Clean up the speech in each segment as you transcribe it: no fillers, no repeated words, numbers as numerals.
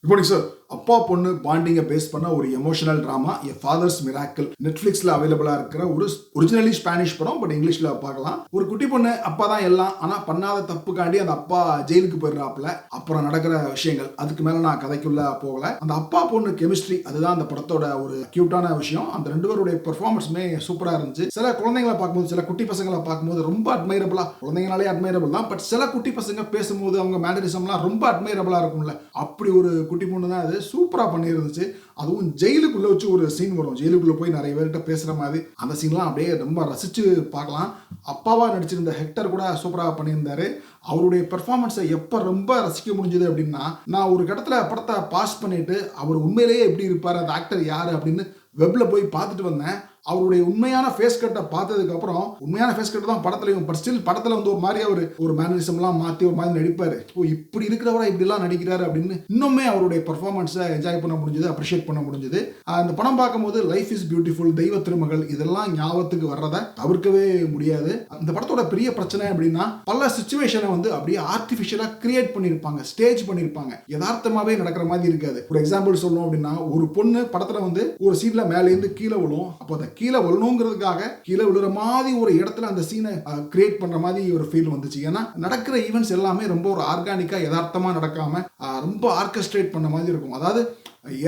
Good morning sir. அப்பா பொண்ணு பாண்டிங்கை base பண்ண ஒரு எமோஷனல் ட்ராமா எ ஃபாதர்ஸ் மிராக்கிள் நெட்ஃபிளிக்ஸ்ல அவைலபிளா இருக்கிற ஒரு ஒரிஜினலி ஸ்பானிஷ் படம். பட் இங்கிலீஷ்ல பார்க்கலாம். ஒரு குட்டி பொண்ணு அப்பா தான் எல்லாம், ஆனா பண்ணாத தப்புக்காண்டி அந்த அப்பா ஜெயிலுக்கு போயிடுறாப்புல. அப்புறம் நடக்கிற விஷயங்கள், அதுக்கு மேல நான் கதைக்குள்ள போகல. அந்த அப்பா பொண்ணு கெமிஸ்ட்ரி, அதுதான் அந்த படத்தோட ஒரு கியூட்டான விஷயம். அந்த ரெண்டு பேருடைய பெர்ஃபார்மன்ஸுமே சூப்பரா இருந்துச்சு. சில குழந்தைங்களை பார்க்கும்போது, சில குட்டி பசங்களை பார்க்கும்போது ரொம்ப அட்மைரபிளா, குழந்தைங்களாலே அட்மைரபிள் தான், பட் சில குட்டி பசங்க பேசும்போது அவங்க மேனரிசம்லாம் ரொம்ப அட்மைரபிளா இருக்கும்ல, அப்படி ஒரு குட்டி பொண்ணு தான் அது. சூப்பரா பண்ணியிருந்துச்சு. அதுவும் ஜெயிலுக்குள்ள வச்சு ஒரு சீன் வரும். ஜெயிலுக்குள்ள போய் நிறைய பேர்கிட்ட பேசுற மாதிரி அந்த சீன்லாம் அப்படியே ரொம்ப ரசிச்சு பார்க்கலாம். அப்பாவா நடிச்சிருந்த ஹெக்டர் கூட சூப்பரா பண்ணியிருந்தாரு. அவருடைய பெர்ஃபார்மன்ஸை எப்போ ரொம்ப ரசிக்க முடிஞ்சது அப்படின்னா, நான் ஒரு இடத்துல படத்தை பாஸ் பண்ணிட்டு அவர் உண்மையிலேயே எப்படி இருப்பார், அந்த ஆக்டர் யாரு அப்படின்னு வெப்ல போய் பார்த்துட்டு வந்தேன். அவருடைய உண்மையான ஃபேஸ் கட்டை பார்த்ததுக்கு அப்புறம், உண்மையான ஃபேஸ் கட் தான் படத்துலையும், பட் ஸ்டில் படத்துல வந்து ஒரு மாதிரி ஒரு மேனரிசம்லாம் மாற்றி ஒரு மாதிரி நடிப்பாரு. ஓ, இப்படி இருக்கிறவரா இப்படிலாம் நடிக்கிறாரு அப்படின்னு இன்னுமே அவருடைய பெர்ஃபார்மன்ஸை என்ஜாய் பண்ண முடிஞ்சது, அப்ரிஷியேட் பண்ண முடிஞ்சது. அந்த படம் பார்க்கும்போது லைஃப் இஸ் பியூட்டிஃபுல், தெய்வ திருமகள், இதெல்லாம் ஞாபகத்துக்கு வர்றதை தவிர்க்கவே முடியாது. இந்த படத்தோட பெரிய பிரச்சனை அப்படின்னா, பல சிச்சுவேஷனை வந்து அப்படியே ஆர்டிஃபிஷியலா கிரியேட் பண்ணியிருப்பாங்க, ஸ்டேஜ் பண்ணியிருப்பாங்க. யதார்த்தமாவே நடக்கிற மாதிரி இருக்காது. ஒரு எக்ஸாம்பிள் சொல்லணும் அப்படின்னா, ஒரு பொண்ணு படத்துல வந்து ஒரு சீன்ல மேலேருந்து கீழே விழும். அப்போ அந்த கீழே விழணுங்கிறதுக்காக கீழே விழுற மாதிரி ஒரு இடத்துல அந்த சீனை கிரியேட் பண்ற மாதிரி ஒரு ஃபீல் வந்துச்சு. ஏன்னா நடக்கிற ஈவெண்ட்ஸ் எல்லாமே ரொம்ப ஒரு ஆர்கானிக்கா யதார்த்தமா நடக்காம ரொம்ப ஆர்கெஸ்ட்ரேட் பண்ண மாதிரி இருக்கும். அதாவது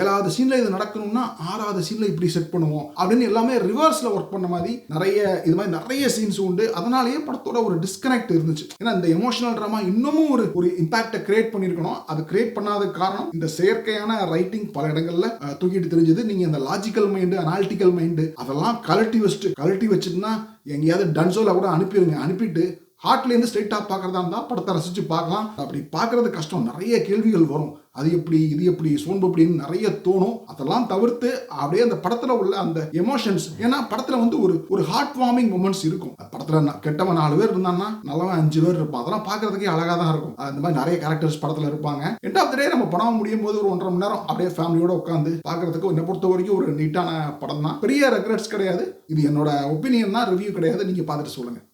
7வது சீன்ல இது நடக்கணும்னா 6வது சீன்ல இப்படி செட் பண்ணுவோம் அப்படின்னு எல்லாமே ரிவர்ஸ்ல ஒர்க் பண்ண மாதிரி நிறைய சீன்ஸ் உண்டு. அதனாலேயே படத்தோட ஒரு டிஸ்கனெக்ட் இருந்துச்சு. ஏன்னா இந்த எமோஷனல் ட்ராமா இன்னமும் ஒரு இம்பாக்டை கிரியேட் பண்ணிருக்கணும். அது கிரியேட் பண்ணாத காரணம் இந்த செயற்கையான ரைட்டிங் பல இடங்கள்ல தூக்கிட்டு தெரிஞ்சது. நீங்க இந்த லாஜிக்கல் மைண்டு, அனாலிட்டிக்கல் மைண்டு அதெல்லாம் கழட்டி வச்சுட்டுனா எங்கேயாவது டன்சோல கூட அனுப்பிட்டு ஹார்ட்லேருந்து ஸ்ட்ரெயிட்டாக பார்க்குறதா இருந்தால் படத்தை ரசித்து பார்க்கலாம். அப்படி பார்க்குறது கஷ்டம். நிறைய கேள்விகள் வரும். அது எப்படி, இது எப்படி, சோன்பு அப்படின்னு நிறைய தோணும். அதெல்லாம் தவிர்த்து அப்படியே அந்த படத்தில் உள்ள அந்த எமோஷன்ஸ், ஏன்னா படத்தில் வந்து ஒரு ஹார்ட் வார்மிங் மொமெண்ட்ஸ் இருக்கும். படத்தில் கெட்டவன் 4 பேர் இருந்தான்னா நல்லவன் 5 பேர் இருப்பான். அதெல்லாம் பார்க்கறதுக்கே அழகாக தான் இருக்கும். அந்த மாதிரி நிறைய கேரக்டர்ஸ் படத்தில் இருப்பாங்க. எண்ட் ஆஃப் த டே நம்ம படம் முடியும் போது ஒரு 1.5 மணி நேரம் அப்படியே ஃபேமிலியோட உட்காந்து பார்க்கறதுக்கு என்னை பொறுத்த வரைக்கும் ஒரு நீட்டான படம் தான். பெரிய ரெக்ரெட்ஸ் கிடையாது. இது என்னோட ஒப்பீனியன் தான், ரிவ்யூ கிடையாது. நீங்கள் பார்த்துட்டு சொல்லுங்கள்.